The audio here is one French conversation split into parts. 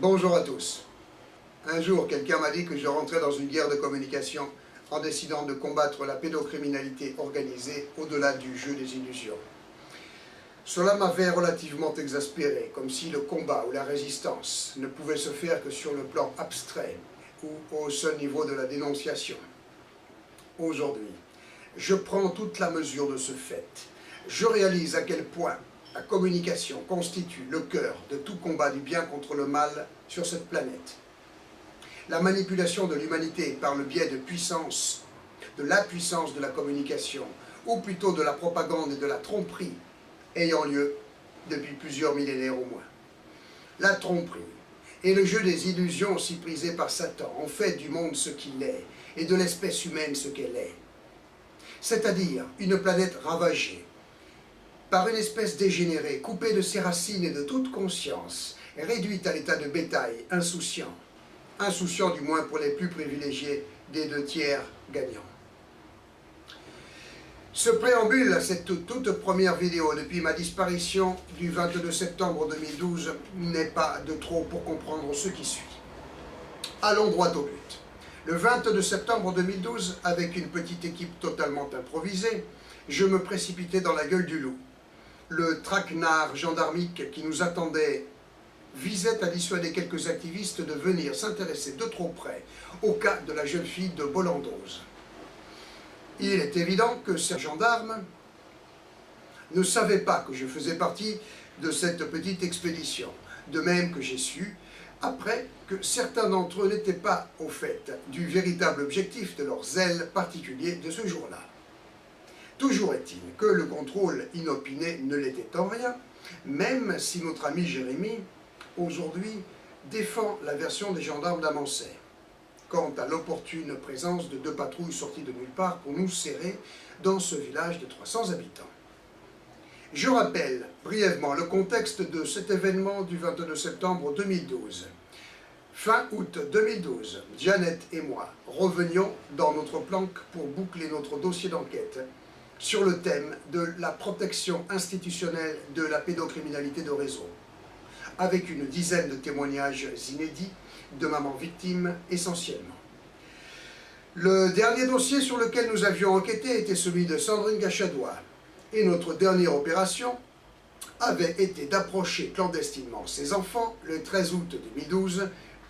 Bonjour à tous. Un jour, quelqu'un m'a dit que je rentrais dans une guerre de communication en décidant de combattre la pédocriminalité organisée au-delà du jeu des illusions. Cela m'avait relativement exaspéré, comme si le combat ou la résistance ne pouvait se faire que sur le plan abstrait ou au seul niveau de la dénonciation. Aujourd'hui, je prends toute la mesure de ce fait. Je réalise à quel point la communication constitue le cœur de tout combat du bien contre le mal sur cette planète. La manipulation de l'humanité par le biais de la puissance de la communication, ou plutôt de la propagande et de la tromperie, ayant lieu depuis plusieurs millénaires au moins. La tromperie et le jeu des illusions si prisés par Satan ont fait du monde ce qu'il est et de l'espèce humaine ce qu'elle est. C'est-à-dire une planète ravagée par une espèce dégénérée, coupée de ses racines et de toute conscience, réduite à l'état de bétail, insouciant du moins pour les plus privilégiés des 2 tiers gagnants. Ce préambule à cette toute première vidéo depuis ma disparition du 22 septembre 2012 n'est pas de trop pour comprendre ce qui suit. Allons droit au but. Le 22 septembre 2012, avec une petite équipe totalement improvisée, je me précipitais dans la gueule du loup. Le traquenard gendarmique qui nous attendait visait à dissuader quelques activistes de venir s'intéresser de trop près au cas de la jeune fille de Bollandose. Il est évident que ces gendarmes ne savaient pas que je faisais partie de cette petite expédition, de même que j'ai su, après, que certains d'entre eux n'étaient pas au fait du véritable objectif de leur zèle particulier de ce jour-là. Toujours est-il que le contrôle inopiné ne l'était en rien, même si notre ami Jérémy, aujourd'hui, défend la version des gendarmes d'Amancet, quant à l'opportune présence de 2 patrouilles sorties de nulle part pour nous serrer dans ce village de 300 habitants. Je rappelle brièvement le contexte de cet événement du 22 septembre 2012. Fin août 2012, Janet et moi revenions dans notre planque pour boucler notre dossier d'enquête sur le thème de la protection institutionnelle de la pédocriminalité de réseau, avec une dizaine de témoignages inédits de mamans victimes essentiellement. Le dernier dossier sur lequel nous avions enquêté était celui de Sandrine Gachadois, et notre dernière opération avait été d'approcher clandestinement ses enfants le 13 août 2012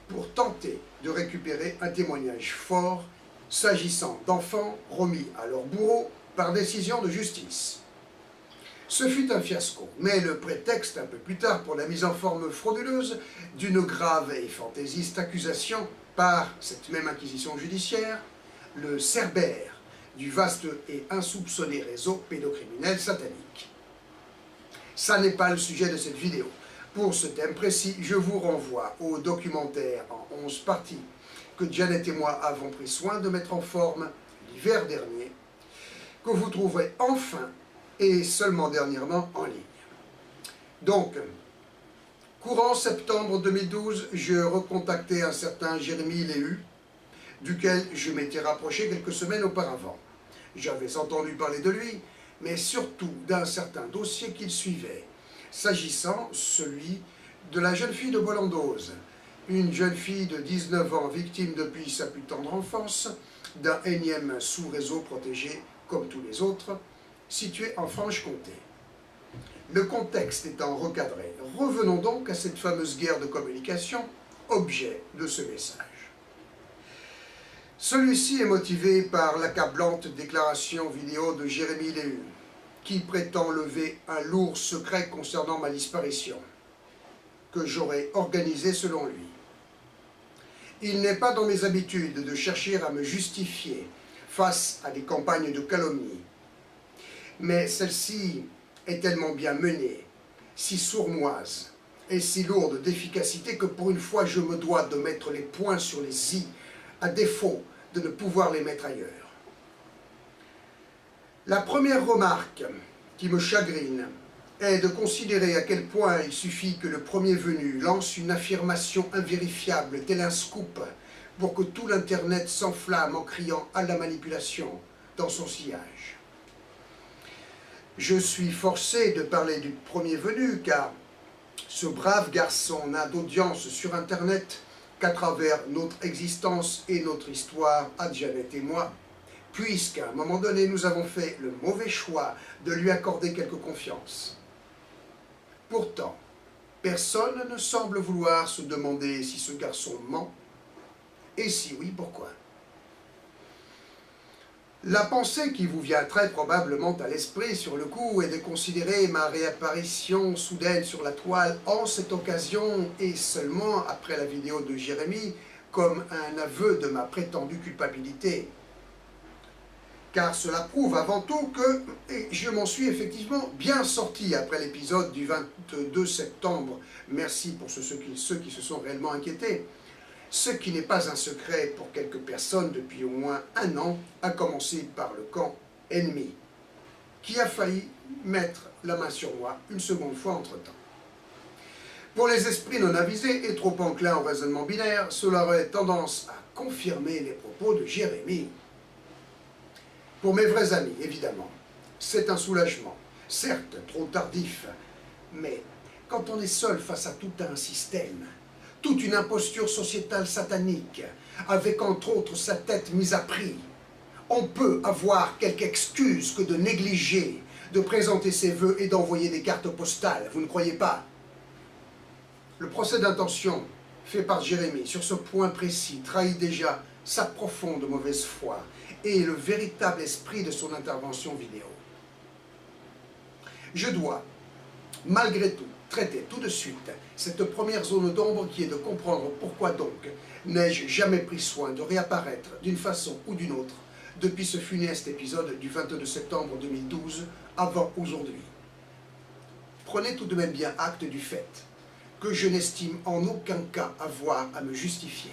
pour tenter de récupérer un témoignage fort s'agissant d'enfants remis à leur bourreau par décision de justice. Ce fut un fiasco, mais le prétexte un peu plus tard pour la mise en forme frauduleuse d'une grave et fantaisiste accusation par cette même inquisition judiciaire, le cerbère du vaste et insoupçonné réseau pédocriminel satanique. Ça n'est pas le sujet de cette vidéo. Pour ce thème précis, je vous renvoie au documentaire en 11 parties que Janet et moi avons pris soin de mettre en forme l'hiver dernier, que vous trouverez enfin et seulement dernièrement en ligne. Donc, courant septembre 2012, je recontactais un certain Jérémy Léhu, duquel je m'étais rapproché quelques semaines auparavant. J'avais entendu parler de lui, mais surtout d'un certain dossier qu'il suivait, s'agissant celui de la jeune fille de Bollandose, une jeune fille de 19 ans victime depuis sa plus tendre enfance d'un énième sous-réseau protégé comme tous les autres, situé en Franche-Comté. Le contexte étant recadré, revenons donc à cette fameuse guerre de communication, objet de ce message. Celui-ci est motivé par l'accablante déclaration vidéo de Jérémy Léhu, qui prétend lever un lourd secret concernant ma disparition, que j'aurais organisé selon lui. Il n'est pas dans mes habitudes de chercher à me justifier face à des campagnes de calomnie, mais celle-ci est tellement bien menée, si sournoise et si lourde d'efficacité que pour une fois je me dois de mettre les points sur les i, à défaut de ne pouvoir les mettre ailleurs. La première remarque qui me chagrine est de considérer à quel point il suffit que le premier venu lance une affirmation invérifiable tel un scoop pour que tout l'Internet s'enflamme en criant à la manipulation dans son sillage. Je suis forcé de parler du premier venu car Ce brave garçon n'a d'audience sur Internet qu'à travers notre existence et notre histoire à Janet et moi, puisqu'à un moment donné, nous avons fait le mauvais choix de lui accorder quelque confiance. Pourtant, personne ne semble vouloir se demander si ce garçon ment, et si oui, pourquoi. La pensée qui vous vient très probablement à l'esprit sur le coup est de considérer ma réapparition soudaine sur la toile en cette occasion et seulement après la vidéo de Jérémie comme un aveu de ma prétendue culpabilité. Car cela prouve avant tout que je m'en suis effectivement bien sorti après l'épisode du 22 septembre. Merci pour ceux qui se sont réellement inquiétés. Ce qui n'est pas un secret pour quelques personnes depuis au moins un an, à commencer par le camp ennemi, qui a failli mettre la main sur moi une seconde fois entre-temps. Pour les esprits non avisés et trop enclins au raisonnement binaire, cela aurait tendance à confirmer les propos de Jérémie. Pour mes vrais amis, évidemment, c'est un soulagement, certes trop tardif, mais quand on est seul face à tout un système, toute une imposture sociétale satanique, avec entre autres sa tête mise à prix, on peut avoir quelque excuse que de négliger, de présenter ses vœux et d'envoyer des cartes postales, vous ne croyez pas? Le procès d'intention fait par Jérémie sur ce point précis trahit déjà sa profonde mauvaise foi et le véritable esprit de son intervention vidéo. Je dois, malgré tout, traiter tout de suite cette première zone d'ombre qui est de comprendre pourquoi donc n'ai-je jamais pris soin de réapparaître d'une façon ou d'une autre depuis ce funeste épisode du 22 septembre 2012 avant aujourd'hui. Prenez tout de même bien acte du fait que je n'estime en aucun cas avoir à me justifier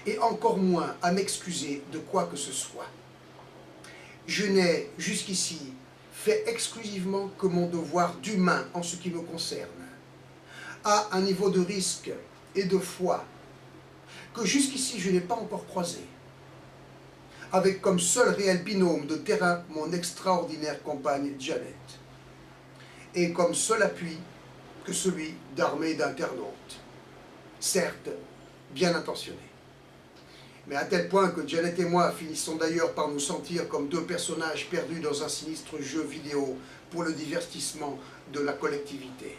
et encore moins à m'excuser de quoi que ce soit. Je n'ai jusqu'ici fait exclusivement que mon devoir d'humain en ce qui me concerne, à un niveau de risque et de foi que jusqu'ici je n'ai pas encore croisé, avec comme seul réel binôme de terrain mon extraordinaire compagne Janet, et comme seul appui que celui d'armées d'internautes, certes bien intentionnés. Mais à tel point que Janet et moi finissons d'ailleurs par nous sentir comme deux personnages perdus dans un sinistre jeu vidéo pour le divertissement de la collectivité.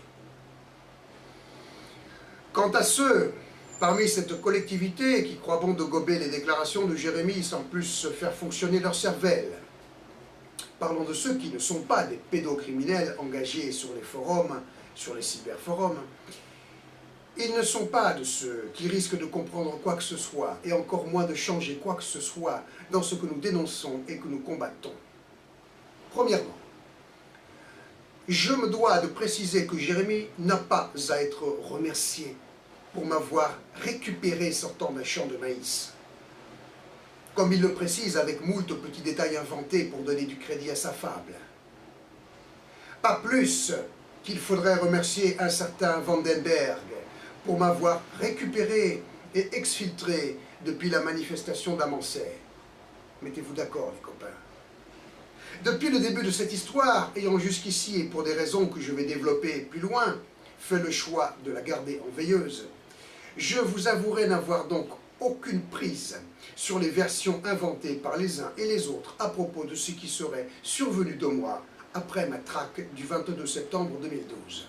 Quant à ceux parmi cette collectivité qui croient bon de gober les déclarations de Jérémie sans plus se faire fonctionner leur cervelle, parlons de ceux qui ne sont pas des pédocriminels engagés sur les forums, sur les cyberforums. Ils ne sont pas de ceux qui risquent de comprendre quoi que ce soit, et encore moins de changer quoi que ce soit dans ce que nous dénonçons et que nous combattons. Premièrement, je me dois de préciser que Jérémie n'a pas à être remercié pour m'avoir récupéré sortant d'un champ de maïs. Comme il le précise avec moult petits détails inventés pour donner du crédit à sa fable. Pas plus qu'il faudrait remercier un certain Vandenberg pour m'avoir récupéré et exfiltré depuis la manifestation d'Amancet. Mettez-vous d'accord, les copains. Depuis le début de cette histoire, ayant jusqu'ici, et pour des raisons que je vais développer plus loin, fait le choix de la garder en veilleuse, je vous avouerai n'avoir donc aucune prise sur les versions inventées par les uns et les autres à propos de ce qui serait survenu de moi après ma traque du 22 septembre 2012.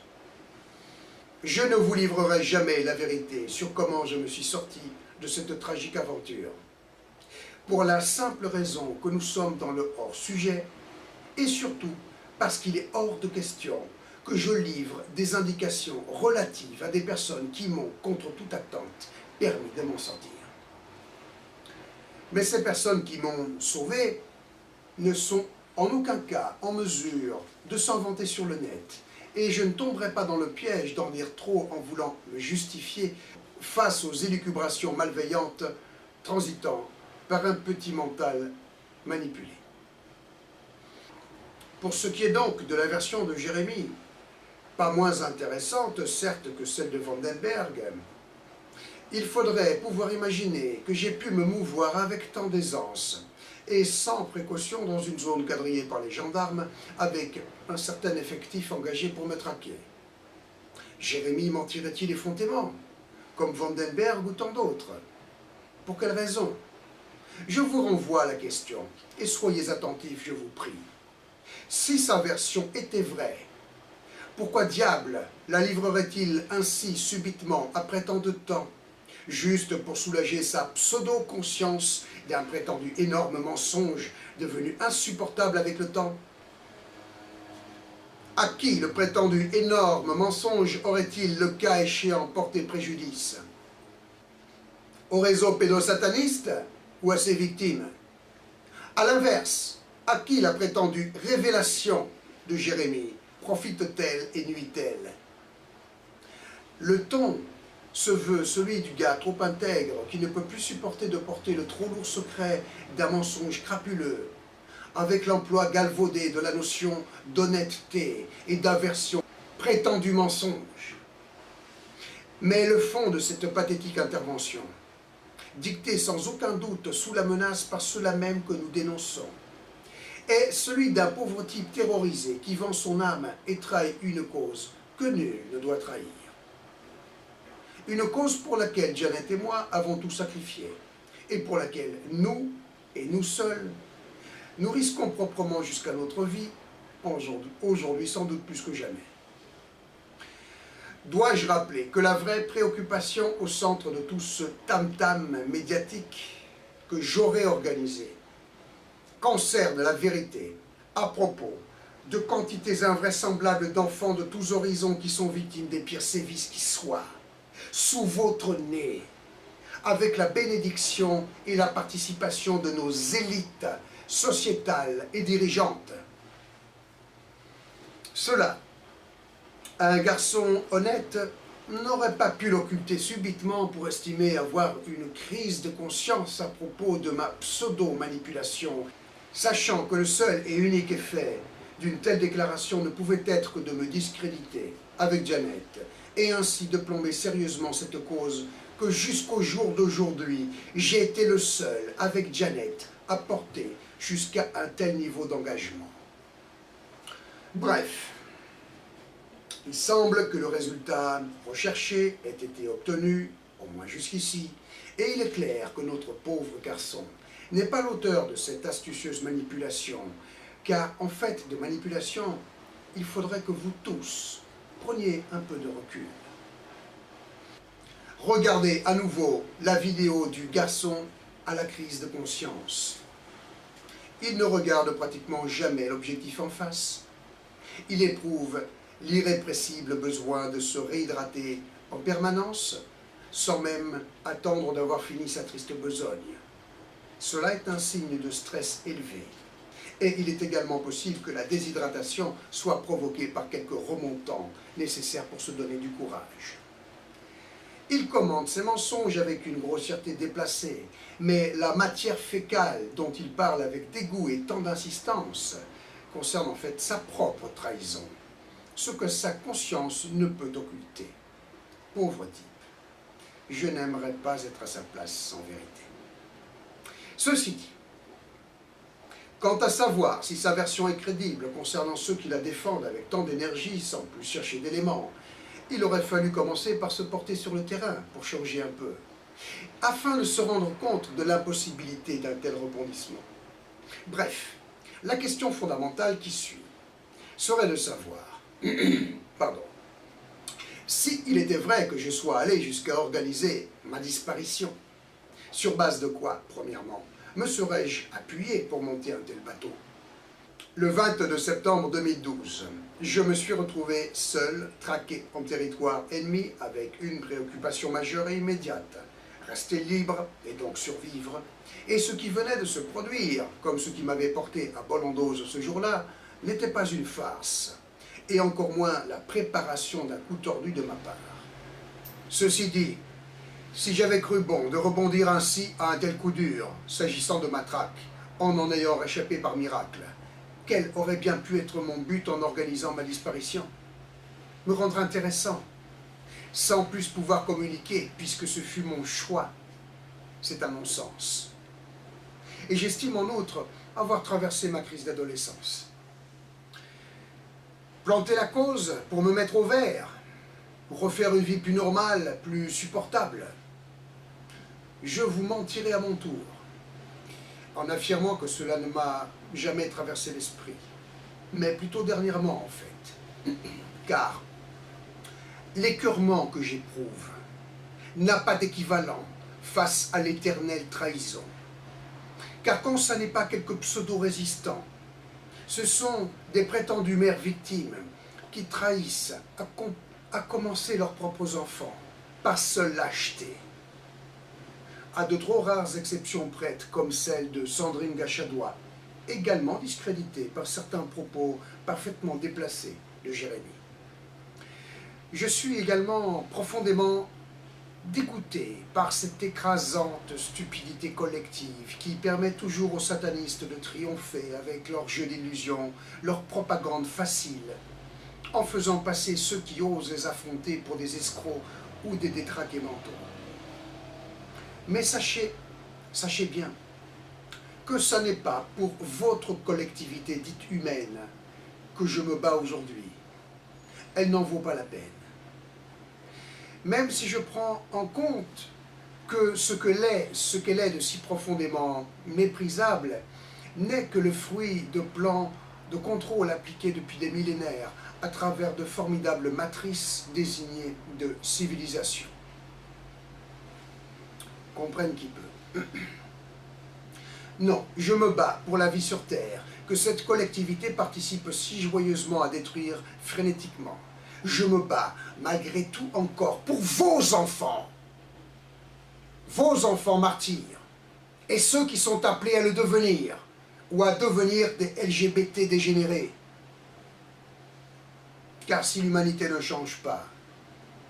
Je ne vous livrerai jamais la vérité sur comment je me suis sorti de cette tragique aventure, pour la simple raison que nous sommes dans le hors-sujet, et surtout parce qu'il est hors de question que je livre des indications relatives à des personnes qui m'ont, contre toute attente, permis de m'en sortir. Mais ces personnes qui m'ont sauvé ne sont en aucun cas en mesure de s'en vanter sur le net, et je ne tomberai pas dans le piège d'en dire trop en voulant me justifier face aux élucubrations malveillantes transitant par un petit mental manipulé. Pour ce qui est donc de la version de Jérémie, pas moins intéressante certes que celle de Vandenberg, il faudrait pouvoir imaginer que j'ai pu me mouvoir avec tant d'aisance et sans précaution dans une zone quadrillée par les gendarmes avec un certain effectif engagé pour me traquer. Jérémie mentirait-il effrontément, comme Vandenberg ou tant d'autres? Pour quelle raison? Je vous renvoie à la question, et soyez attentifs, je vous prie. Si sa version était vraie, pourquoi diable la livrerait-il ainsi subitement, après tant de temps, juste pour soulager sa pseudo-conscience d'un prétendu énorme mensonge devenu insupportable avec le temps? À qui le prétendu énorme mensonge aurait-il, le cas échéant, porté préjudice? Au réseau pédosataniste ou à ses victimes? À l'inverse, à qui la prétendue révélation de Jérémie profite-t-elle et nuit-elle? Le ton se veut celui du gars trop intègre qui ne peut plus supporter de porter le trop lourd secret d'un mensonge crapuleux, avec l'emploi galvaudé de la notion d'honnêteté et d'aversion prétendu mensonge. Mais le fond de cette pathétique intervention, dictée sans aucun doute sous la menace par ceux-là même que nous dénonçons, est celui d'un pauvre type terrorisé qui vend son âme et trahit une cause que nul ne doit trahir. Une cause pour laquelle Janet et moi avons tout sacrifié, et pour laquelle nous, et nous seuls, nous risquons proprement jusqu'à notre vie, aujourd'hui sans doute plus que jamais. Dois-je rappeler que la vraie préoccupation au centre de tout ce tam-tam médiatique que j'aurais organisé concerne la vérité à propos de quantités invraisemblables d'enfants de tous horizons qui sont victimes des pires sévices qui soient, sous votre nez, avec la bénédiction et la participation de nos élites sociétales et dirigeantes. Cela, un garçon honnête n'aurait pas pu l'occulter subitement pour estimer avoir une crise de conscience à propos de ma pseudo-manipulation, sachant que le seul et unique effet d'une telle déclaration ne pouvait être que de me discréditer avec Janet, et ainsi de plomber sérieusement cette cause que jusqu'au jour d'aujourd'hui, j'ai été le seul, avec Janet, à porter jusqu'à un tel niveau d'engagement. Bref, il semble que le résultat recherché ait été obtenu, au moins jusqu'ici, et il est clair que notre pauvre garçon n'est pas l'auteur de cette astucieuse manipulation, car en fait de manipulation, il faudrait que vous tous preniez un peu de recul. Regardez à nouveau la vidéo du garçon à la crise de conscience. Il ne regarde pratiquement jamais l'objectif en face. Il éprouve l'irrépressible besoin de se réhydrater en permanence, sans même attendre d'avoir fini sa triste besogne. Cela est un signe de stress élevé. Et il est également possible que la déshydratation soit provoquée par quelques remontants nécessaires pour se donner du courage. Il commente ses mensonges avec une grossièreté déplacée, mais la matière fécale dont il parle avec dégoût et tant d'insistance concerne en fait sa propre trahison, ce que sa conscience ne peut occulter. Pauvre type, je n'aimerais pas être à sa place en vérité. Ceci dit, quant à savoir si sa version est crédible concernant ceux qui la défendent avec tant d'énergie sans plus chercher d'éléments, il aurait fallu commencer par se porter sur le terrain pour changer un peu, afin de se rendre compte de l'impossibilité d'un tel rebondissement. Bref, la question fondamentale qui suit serait de savoir, si il était vrai que je sois allé jusqu'à organiser ma disparition, sur base de quoi, premièrement, me serais-je appuyé pour monter un tel bateau? Le 22 septembre 2012, je me suis retrouvé seul, traqué en territoire ennemi, avec une préoccupation majeure et immédiate, rester libre et donc survivre, et ce qui venait de se produire, comme ce qui m'avait porté à Bolondoz ce jour-là, n'était pas une farce, et encore moins la préparation d'un coup tordu de ma part. Ceci dit, si j'avais cru bon de rebondir ainsi à un tel coup dur, s'agissant de ma traque, en ayant échappé par miracle, quel aurait bien pu être mon but en organisant ma disparition? Me rendre intéressant, sans plus pouvoir communiquer, puisque ce fut mon choix. C'est un non-sens. Et j'estime en outre avoir traversé ma crise d'adolescence. Planter la cause pour me mettre au vert? refaire une vie plus normale, plus supportable. Je vous mentirai à mon tour, en affirmant que cela ne m'a jamais traversé l'esprit, mais plutôt dernièrement en fait, car l'écœurement que j'éprouve n'a pas d'équivalent face à l'éternelle trahison. Car quand ça n'est pas quelques pseudo-résistants, ce sont des prétendues mères victimes qui trahissent, à commencer leurs propres enfants, par seule lâcheté. À de trop rares exceptions prêtes, comme celle de Sandrine Gachadois, également discréditée par certains propos parfaitement déplacés de Jérémy. Je suis également profondément dégoûté par cette écrasante stupidité collective qui permet toujours aux satanistes de triompher avec leur jeu d'illusion, leur propagande facile, en faisant passer ceux qui osent les affronter pour des escrocs ou des détraqués mentaux. Mais sachez bien que ce n'est pas pour votre collectivité dite humaine que je me bats aujourd'hui. Elle n'en vaut pas la peine. Même si je prends en compte que ce qu'elle est de si profondément méprisable n'est que le fruit de plans de contrôle appliqués depuis des millénaires à travers de formidables matrices désignées de civilisation. Comprenne qui peut. Non, je me bats pour la vie sur Terre, que cette collectivité participe si joyeusement à détruire frénétiquement. Je me bats, malgré tout encore, pour vos enfants martyrs, et ceux qui sont appelés à le devenir, ou à devenir des LGBT dégénérés. Car si l'humanité ne change pas,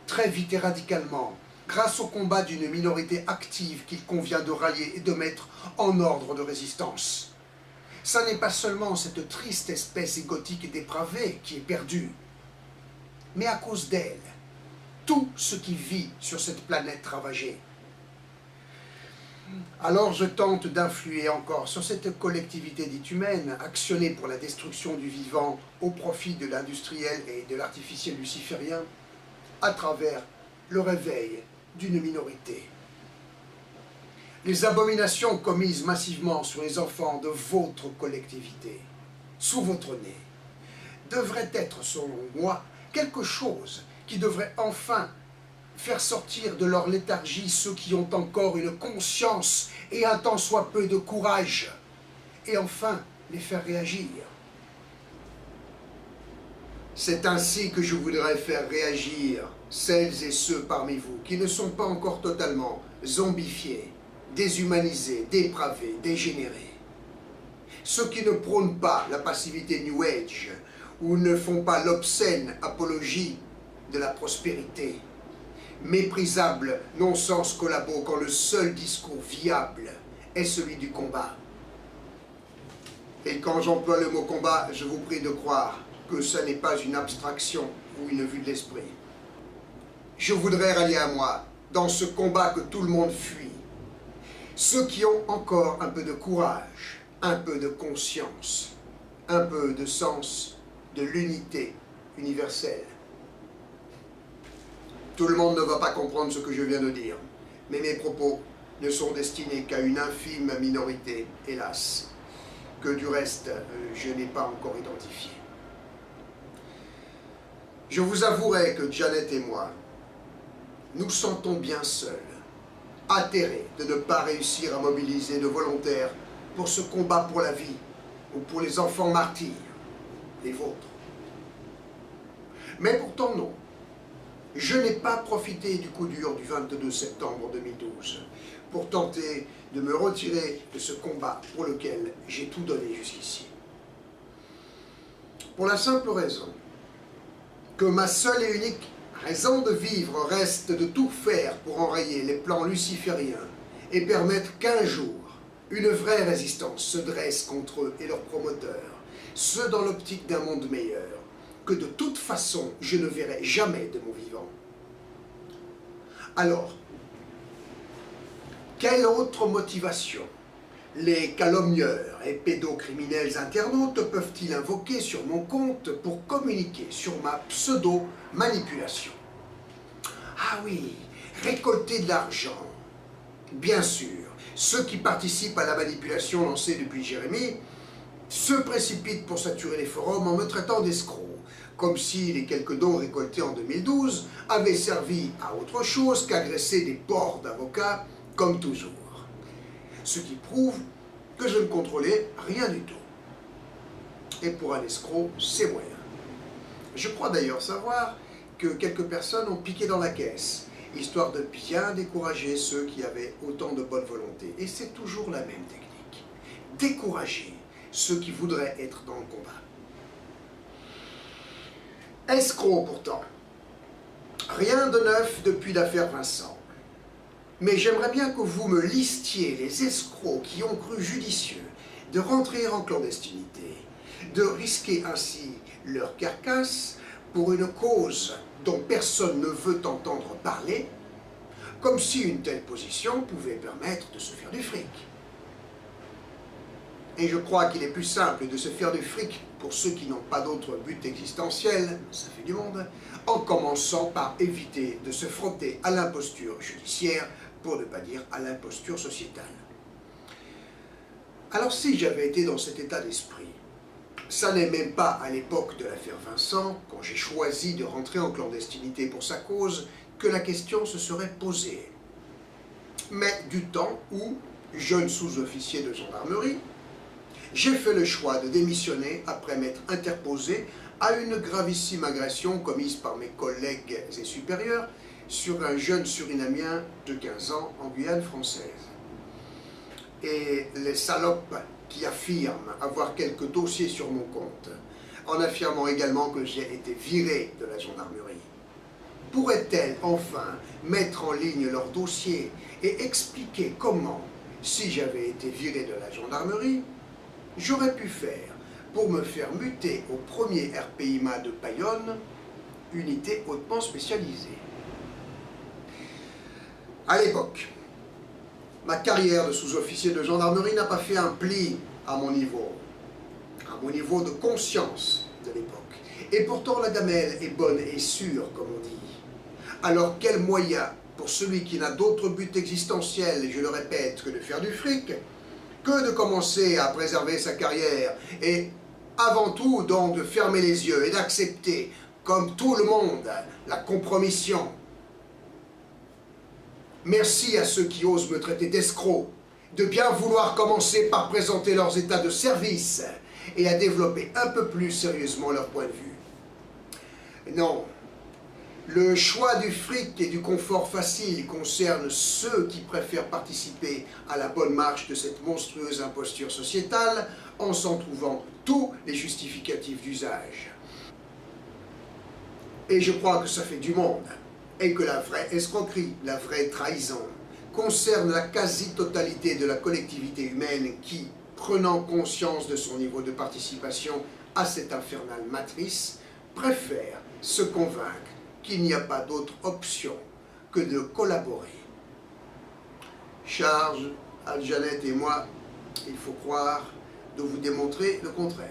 très vite et radicalement, grâce au combat d'une minorité active qu'il convient de rallier et de mettre en ordre de résistance, ça n'est pas seulement cette triste espèce égotique et dépravée qui est perdue, mais à cause d'elle, tout ce qui vit sur cette planète ravagée. Alors je tente d'influer encore sur cette collectivité dite humaine, actionnée pour la destruction du vivant au profit de l'industriel et de l'artificiel luciférien, à travers le réveil d'une minorité. Les abominations commises massivement sur les enfants de votre collectivité, sous votre nez, devraient être, selon moi, quelque chose qui devrait enfin faire sortir de leur léthargie ceux qui ont encore une conscience et un tant soit peu de courage, et enfin les faire réagir. C'est ainsi que je voudrais faire réagir celles et ceux parmi vous qui ne sont pas encore totalement zombifiés, déshumanisés, dépravés, dégénérés. Ceux qui ne prônent pas la passivité New Age ou ne font pas l'obscène apologie de la prospérité. Méprisable non-sens collabo quand le seul discours viable est celui du combat. Et quand j'emploie le mot combat, je vous prie de croire que ce n'est pas une abstraction ou une vue de l'esprit. Je voudrais rallier à moi, dans ce combat que tout le monde fuit, ceux qui ont encore un peu de courage, un peu de conscience, un peu de sens de l'unité universelle. Tout le monde ne va pas comprendre ce que je viens de dire, mais mes propos ne sont destinés qu'à une infime minorité, hélas, que du reste, je n'ai pas encore identifié. Je vous avouerai que Janet et moi, nous sentons bien seuls, atterrés de ne pas réussir à mobiliser de volontaires pour ce combat pour la vie, ou pour les enfants martyrs, les vôtres. Mais pourtant non. Je n'ai pas profité du coup dur du 22 septembre 2012 pour tenter de me retirer de ce combat pour lequel j'ai tout donné jusqu'ici. Pour la simple raison que ma seule et unique raison de vivre reste de tout faire pour enrayer les plans lucifériens et permettre qu'un jour, une vraie résistance se dresse contre eux et leurs promoteurs, ceux dans l'optique d'un monde meilleur, que de toute façon je ne verrai jamais de mon vivant. Alors, quelle autre motivation les calomnieurs et pédocriminels internautes peuvent-ils invoquer sur mon compte pour communiquer sur ma pseudo-manipulation? Ah oui, récolter de l'argent. Bien sûr, ceux qui participent à la manipulation lancée depuis Jérémie se précipitent pour saturer les forums en me traitant d'escroc, comme si les quelques dons récoltés en 2012 avaient servi à autre chose qu'agresser des porcs d'avocats, comme toujours. Ce qui prouve que je ne contrôlais rien du tout. Et pour un escroc, c'est moyen. Je crois d'ailleurs savoir que quelques personnes ont piqué dans la caisse, histoire de bien décourager ceux qui avaient autant de bonne volonté. Et c'est toujours la même technique. Décourager ceux qui voudraient être dans le combat. Escroc pourtant. Rien de neuf depuis l'affaire Vincent. Mais j'aimerais bien que vous me listiez les escrocs qui ont cru judicieux de rentrer en clandestinité, de risquer ainsi leur carcasse pour une cause dont personne ne veut entendre parler, comme si une telle position pouvait permettre de se faire du fric. Et je crois qu'il est plus simple de se faire du fric pour ceux qui n'ont pas d'autre but existentiel, ça fait du monde, en commençant par éviter de se frotter à l'imposture judiciaire, pour ne pas dire à l'imposture sociétale. Alors si j'avais été dans cet état d'esprit, ça n'est même pas à l'époque de l'affaire Vincent, quand j'ai choisi de rentrer en clandestinité pour sa cause, que la question se serait posée. Mais du temps où, jeune sous-officier de gendarmerie, j'ai fait le choix de démissionner après m'être interposé à une gravissime agression commise par mes collègues et supérieurs sur un jeune Surinamien de 15 ans en Guyane française. Et les salopes qui affirment avoir quelques dossiers sur mon compte, en affirmant également que j'ai été viré de la gendarmerie, pourraient-elles enfin mettre en ligne leurs dossiers et expliquer comment, si j'avais été viré de la gendarmerie, j'aurais pu faire pour me faire muter au premier RPIMA de Bayonne, unité hautement spécialisée. À l'époque, ma carrière de sous-officier de gendarmerie n'a pas fait un pli à mon niveau de conscience de l'époque. Et pourtant la gamelle est bonne et sûre, comme on dit. Alors quel moyen pour celui qui n'a d'autre but existentiel, et je le répète, que de faire du fric, que de commencer à préserver sa carrière, et avant tout donc de fermer les yeux et d'accepter, comme tout le monde, la compromission. Merci à ceux qui osent me traiter d'escroc, de bien vouloir commencer par présenter leurs états de service et à développer un peu plus sérieusement leur point de vue. Non, le choix du fric et du confort facile concerne ceux qui préfèrent participer à la bonne marche de cette monstrueuse imposture sociétale en s'en trouvant tous les justificatifs d'usage. Et je crois que ça fait du monde, et que la vraie escroquerie, la vraie trahison, concerne la quasi-totalité de la collectivité humaine qui, prenant conscience de son niveau de participation à cette infernale matrice, préfère se convaincre qu'il n'y a pas d'autre option que de collaborer. Charge à Jeannette et moi, il faut croire, de vous démontrer le contraire.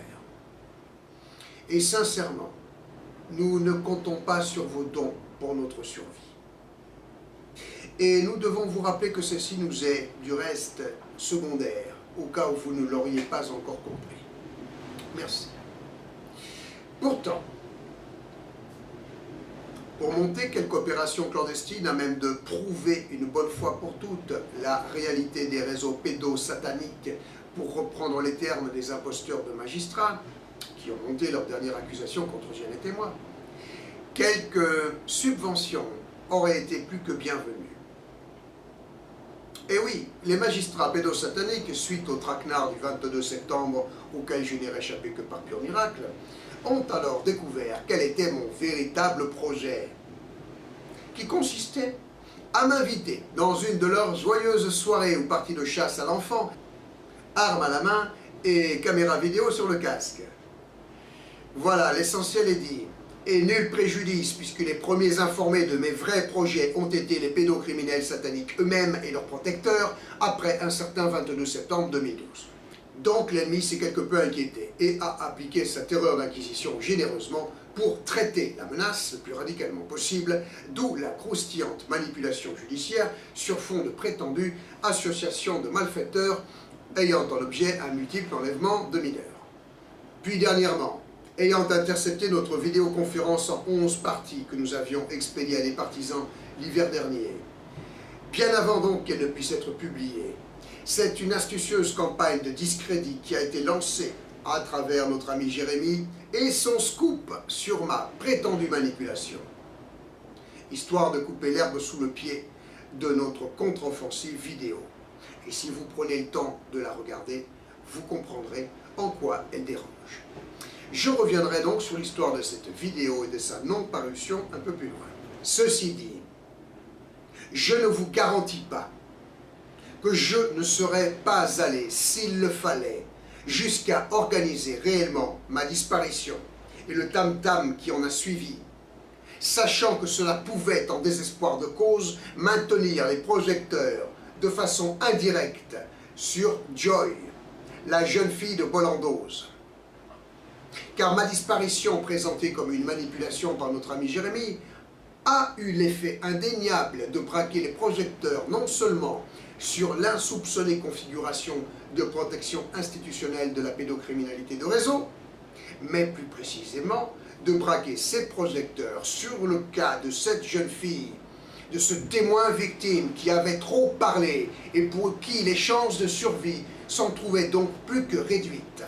Et sincèrement, nous ne comptons pas sur vos dons pour notre survie. Et nous devons vous rappeler que ceci nous est, du reste, secondaire, au cas où vous ne l'auriez pas encore compris. Merci. Pourtant, pour monter quelque opération clandestine à même de prouver une bonne fois pour toutes la réalité des réseaux pédosataniques, pour reprendre les termes des imposteurs de magistrats, qui ont monté leur dernière accusation contre Jeannette et moi, quelques subventions auraient été plus que bienvenues. Et oui, les magistrats pédosataniques, suite au traquenard du 22 septembre, auquel je n'ai réchappé que par pur miracle, ont alors découvert quel était mon véritable projet, qui consistait à m'inviter dans une de leurs joyeuses soirées ou parties de chasse à l'enfant, arme à la main et caméra vidéo sur le casque. Voilà, l'essentiel est dit. Et nul préjudice, puisque les premiers informés de mes vrais projets ont été les pédocriminels sataniques eux-mêmes et leurs protecteurs, après un certain 22 septembre 2012. Donc l'ennemi s'est quelque peu inquiété et a appliqué sa terreur d'inquisition généreusement, pour traiter la menace le plus radicalement possible, d'où la croustillante manipulation judiciaire sur fond de prétendues associations de malfaiteurs ayant en objet un multiple enlèvement de mineurs. Puis dernièrement, ayant intercepté notre vidéoconférence en 11 parties que nous avions expédiée à des partisans l'hiver dernier, bien avant donc qu'elle ne puisse être publiée, c'est une astucieuse campagne de discrédit qui a été lancée à travers notre ami Jérémy et son scoop sur ma prétendue manipulation, histoire de couper l'herbe sous le pied de notre contre-offensive vidéo. Et si vous prenez le temps de la regarder, vous comprendrez en quoi elle dérange. Je reviendrai donc sur l'histoire de cette vidéo et de sa non-parution un peu plus loin. Ceci dit, je ne vous garantis pas que je ne serais pas allé, s'il le fallait, jusqu'à organiser réellement ma disparition et le tam-tam qui en a suivi, sachant que cela pouvait, en désespoir de cause, maintenir les projecteurs de façon indirecte sur Joy, la jeune fille de Bollandoz. Car ma disparition, présentée comme une manipulation par notre ami Jérémy, a eu l'effet indéniable de braquer les projecteurs non seulement sur l'insoupçonnée configuration de protection institutionnelle de la pédocriminalité de réseau, mais plus précisément de braquer ces projecteurs sur le cas de cette jeune fille, de ce témoin victime qui avait trop parlé et pour qui les chances de survie s'en trouvaient donc plus que réduites.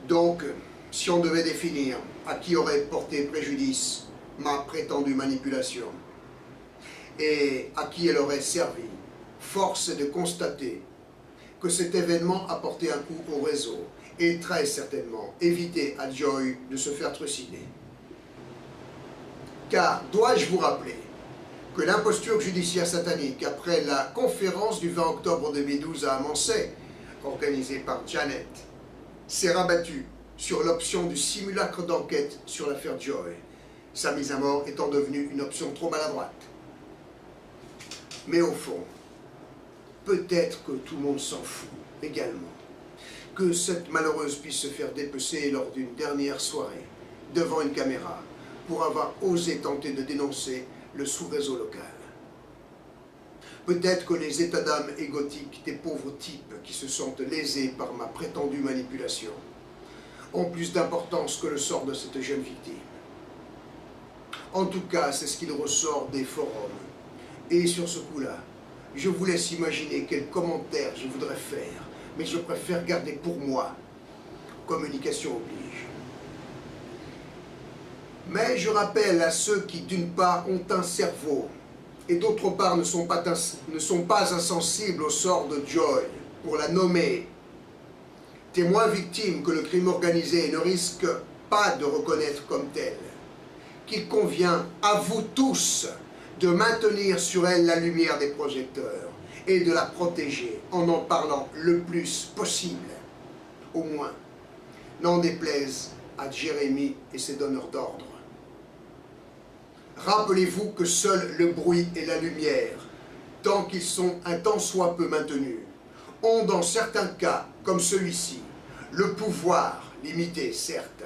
Donc, si on devait définir à qui aurait porté préjudice ma prétendue manipulation et à qui elle aurait servi, force est de constater que cet événement a porté un coup au réseau et très certainement évité à Joy de se faire trucider. Car dois-je vous rappeler que l'imposture judiciaire satanique après la conférence du 20 octobre 2012 à Amancet, organisée par Janet, s'est rabattue sur l'option du simulacre d'enquête sur l'affaire Joy, sa mise à mort étant devenue une option trop maladroite. Mais au fond, peut-être que tout le monde s'en fout également, que cette malheureuse puisse se faire dépecer lors d'une dernière soirée, devant une caméra, pour avoir osé tenter de dénoncer le sous-réseau local. Peut-être que les états d'âme égotiques des pauvres types qui se sentent lésés par ma prétendue manipulation ont plus d'importance que le sort de cette jeune victime. En tout cas, c'est ce qu'il ressort des forums. Et sur ce coup-là, je vous laisse imaginer quels commentaires je voudrais faire, mais je préfère garder pour moi. Communication oblige. Mais je rappelle à ceux qui, d'une part, ont un cerveau, et d'autre part, ne sont pas insensibles au sort de Joy, pour la nommer, témoin victime que le crime organisé ne risque pas de reconnaître comme tel, qu'il convient à vous tous de maintenir sur elle la lumière des projecteurs et de la protéger en parlant le plus possible. Au moins, n'en déplaise à Jérémy et ses donneurs d'ordre. Rappelez-vous que seul le bruit et la lumière, tant qu'ils sont un tant soit peu maintenus, ont dans certains cas, comme celui-ci, le pouvoir, limité certes,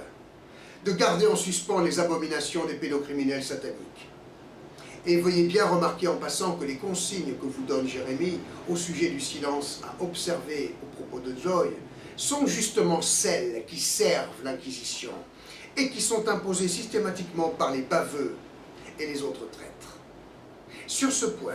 de garder en suspens les abominations des pédocriminels sataniques. Et veuillez bien remarquer en passant que les consignes que vous donne Jérémy au sujet du silence à observer au propos de Joy sont justement celles qui servent l'Inquisition et qui sont imposées systématiquement par les baveux et les autres traîtres. Sur ce point,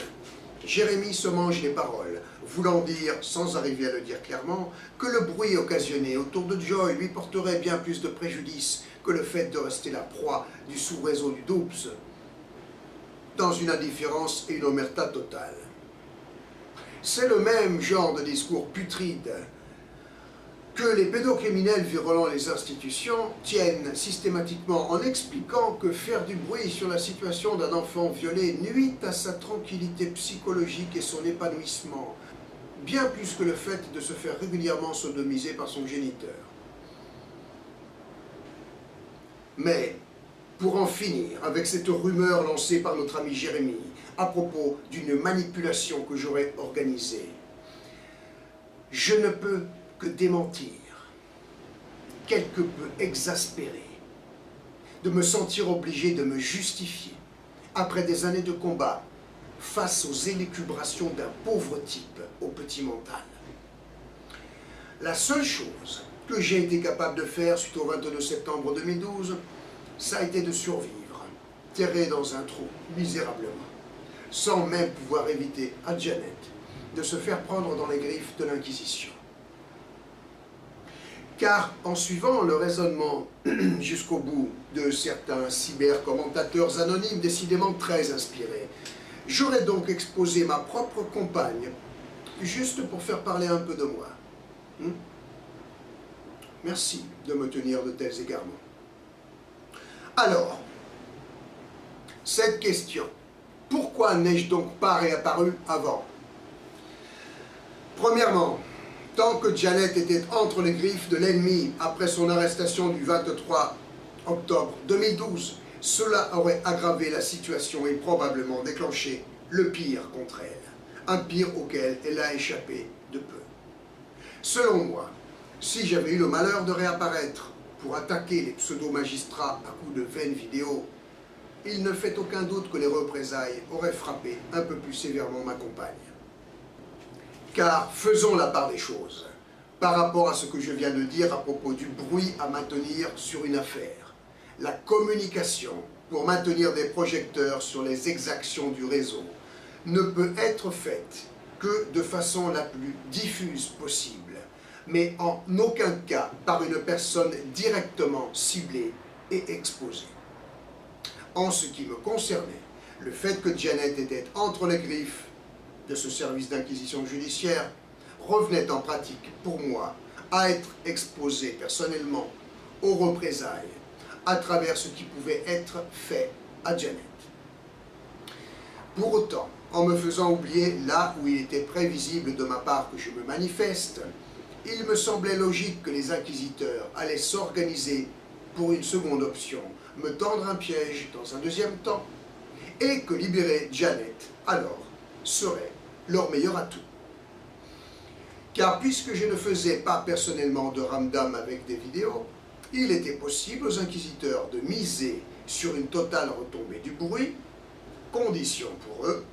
Jérémy se mange les paroles, voulant dire, sans arriver à le dire clairement, que le bruit occasionné autour de Joy lui porterait bien plus de préjudice que le fait de rester la proie du sous-réseau du DOOPS, dans une indifférence et une omerta totale. C'est le même genre de discours putride que les pédocriminels virelant les institutions tiennent systématiquement en expliquant que faire du bruit sur la situation d'un enfant violé nuit à sa tranquillité psychologique et son épanouissement, bien plus que le fait de se faire régulièrement sodomiser par son géniteur. Mais, pour en finir avec cette rumeur lancée par notre ami Jérémy à propos d'une manipulation que j'aurais organisée, je ne peux que démentir, quelque peu exaspéré, de me sentir obligé de me justifier, après des années de combat, face aux élucubrations d'un pauvre type au petit mental. La seule chose que j'ai été capable de faire suite au 22 septembre 2012, ça a été de survivre, terré dans un trou, misérablement, sans même pouvoir éviter à Janet de se faire prendre dans les griffes de l'Inquisition. Car en suivant le raisonnement jusqu'au bout de certains cybercommentateurs anonymes décidément très inspirés, j'aurais donc exposé ma propre compagne, juste pour faire parler un peu de moi. Merci de me tenir de tels égarements. Alors, cette question, pourquoi n'ai-je donc pas réapparu avant? Premièrement, tant que Janet était entre les griffes de l'ennemi après son arrestation du 23 octobre 2012, cela aurait aggravé la situation et probablement déclenché le pire contre elle, un pire auquel elle a échappé de peu. Selon moi, si j'avais eu le malheur de réapparaître pour attaquer les pseudo-magistrats à coups de vaines vidéos, il ne fait aucun doute que les représailles auraient frappé un peu plus sévèrement ma compagne. Car faisons la part des choses, par rapport à ce que je viens de dire à propos du bruit à maintenir sur une affaire. La communication, pour maintenir des projecteurs sur les exactions du réseau, ne peut être faite que de façon la plus diffuse possible, mais en aucun cas par une personne directement ciblée et exposée. En ce qui me concernait, le fait que Janet était entre les griffes de ce service d'inquisition judiciaire revenait en pratique pour moi à être exposé personnellement aux représailles à travers ce qui pouvait être fait à Janet. Pour autant, en me faisant oublier là où il était prévisible de ma part que je me manifeste, il me semblait logique que les inquisiteurs allaient s'organiser pour une seconde option, me tendre un piège dans un deuxième temps, et que libérer Janet, alors, serait leur meilleur atout. Car puisque je ne faisais pas personnellement de ramdam avec des vidéos, il était possible aux inquisiteurs de miser sur une totale retombée du bruit, condition pour eux,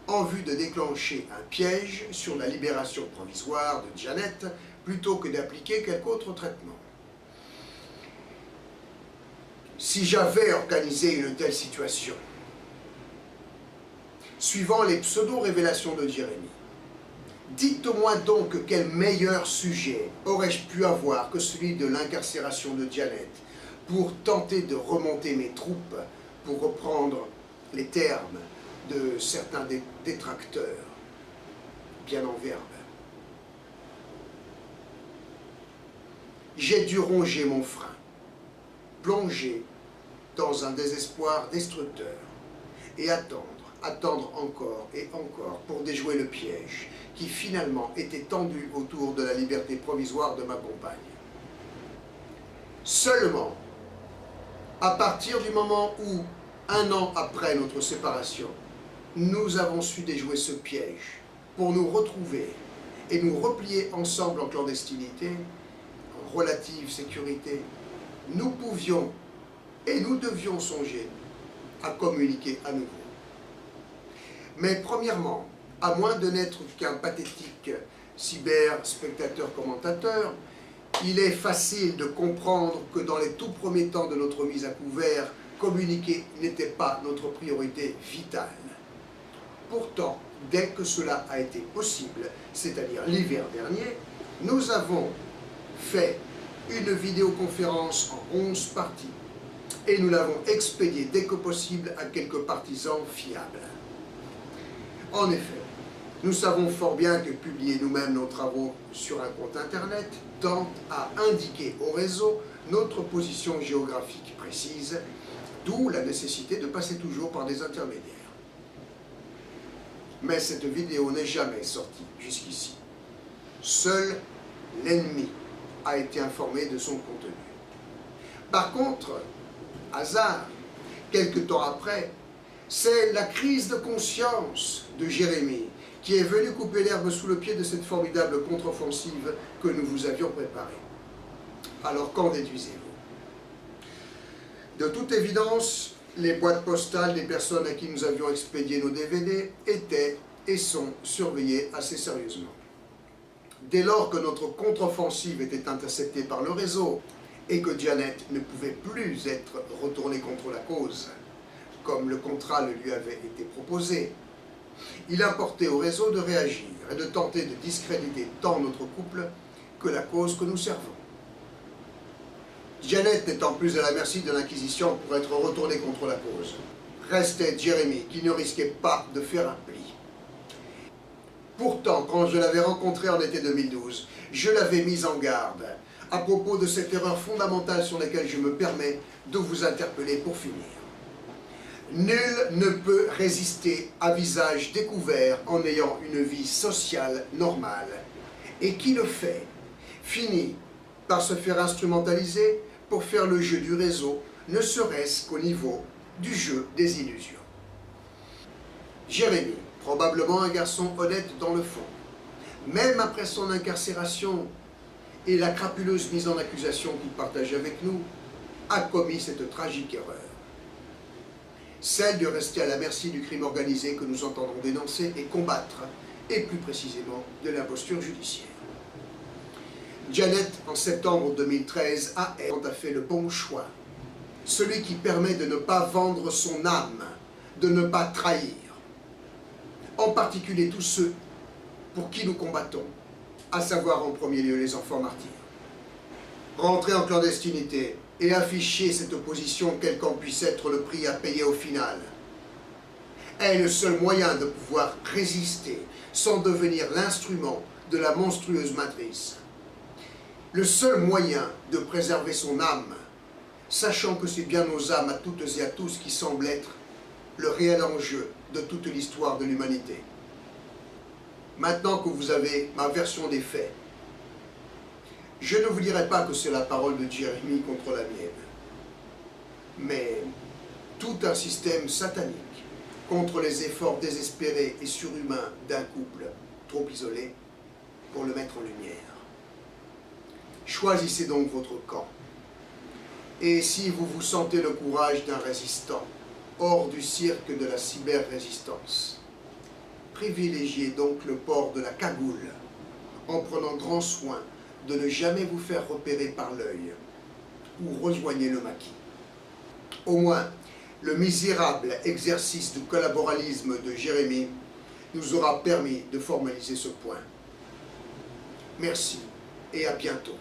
en vue de déclencher un piège sur la libération provisoire de Janet, plutôt que d'appliquer quelque autre traitement. Si j'avais organisé une telle situation, suivant les pseudo-révélations de Jérémie, dites-moi donc quel meilleur sujet aurais-je pu avoir que celui de l'incarcération de Janet pour tenter de remonter mes troupes, pour reprendre les termes de certains détracteurs, bien en verbe. J'ai dû ronger mon frein, plonger dans un désespoir destructeur et attendre encore et encore pour déjouer le piège qui finalement était tendu autour de la liberté provisoire de ma compagne. Seulement, à partir du moment où, un an après notre séparation, nous avons su déjouer ce piège pour nous retrouver et nous replier ensemble en clandestinité, en relative sécurité, nous pouvions et nous devions songer à communiquer à nouveau. Mais premièrement, à moins de n'être qu'un pathétique cyber-spectateur-commentateur, il est facile de comprendre que dans les tout premiers temps de notre mise à couvert, communiquer n'était pas notre priorité vitale. Pourtant, dès que cela a été possible, c'est-à-dire l'hiver dernier, nous avons fait une vidéoconférence en 11 parties et nous l'avons expédiée dès que possible à quelques partisans fiables. En effet, nous savons fort bien que publier nous-mêmes nos travaux sur un compte internet tente à indiquer au réseau notre position géographique précise, d'où la nécessité de passer toujours par des intermédiaires. Mais cette vidéo n'est jamais sortie jusqu'ici. Seul l'ennemi a été informé de son contenu. Par contre, hasard, quelque temps après, c'est la crise de conscience de Jérémie qui est venue couper l'herbe sous le pied de cette formidable contre-offensive que nous vous avions préparée. Alors qu'en déduisez-vous? De toute évidence, les boîtes postales des personnes à qui nous avions expédié nos DVD étaient et sont surveillées assez sérieusement. Dès lors que notre contre-offensive était interceptée par le réseau et que Janet ne pouvait plus être retournée contre la cause, comme le contrat le lui avait été proposé, il importait au réseau de réagir et de tenter de discréditer tant notre couple que la cause que nous servons. Janet n'étant plus à la merci de l'Inquisition pour être retournée contre la cause, restait Jeremy qui ne risquait pas de faire un pli. Pourtant, quand je l'avais rencontré en été 2012, je l'avais mis en garde à propos de cette erreur fondamentale sur laquelle je me permets de vous interpeller pour finir. Nul ne peut résister à visage découvert en ayant une vie sociale normale. Et qui le fait finit par se faire instrumentaliser pour faire le jeu du réseau, ne serait-ce qu'au niveau du jeu des illusions. Jérémy, probablement un garçon honnête dans le fond, même après son incarcération et la crapuleuse mise en accusation qu'il partage avec nous, a commis cette tragique erreur. Celle de rester à la merci du crime organisé que nous entendons dénoncer et combattre, et plus précisément de l'imposture judiciaire. Janet, en septembre 2013, a fait le bon choix, celui qui permet de ne pas vendre son âme, de ne pas trahir, en particulier tous ceux pour qui nous combattons, à savoir en premier lieu les enfants martyrs. Rentrer en clandestinité et afficher cette opposition, quel qu'en puisse être le prix à payer au final, est le seul moyen de pouvoir résister sans devenir l'instrument de la monstrueuse matrice. Le seul moyen de préserver son âme, sachant que c'est bien nos âmes à toutes et à tous qui semblent être le réel enjeu de toute l'histoire de l'humanité. Maintenant que vous avez ma version des faits, je ne vous dirai pas que c'est la parole de Jérémy contre la mienne, mais tout un système satanique contre les efforts désespérés et surhumains d'un couple trop isolé pour le mettre en lumière. Choisissez donc votre camp. Et si vous vous sentez le courage d'un résistant, hors du cirque de la cyber-résistance, privilégiez donc le port de la cagoule, en prenant grand soin de ne jamais vous faire repérer par l'œil, ou rejoignez le maquis. Au moins, le misérable exercice du collaboralisme de Jérémy nous aura permis de formaliser ce point. Merci et à bientôt.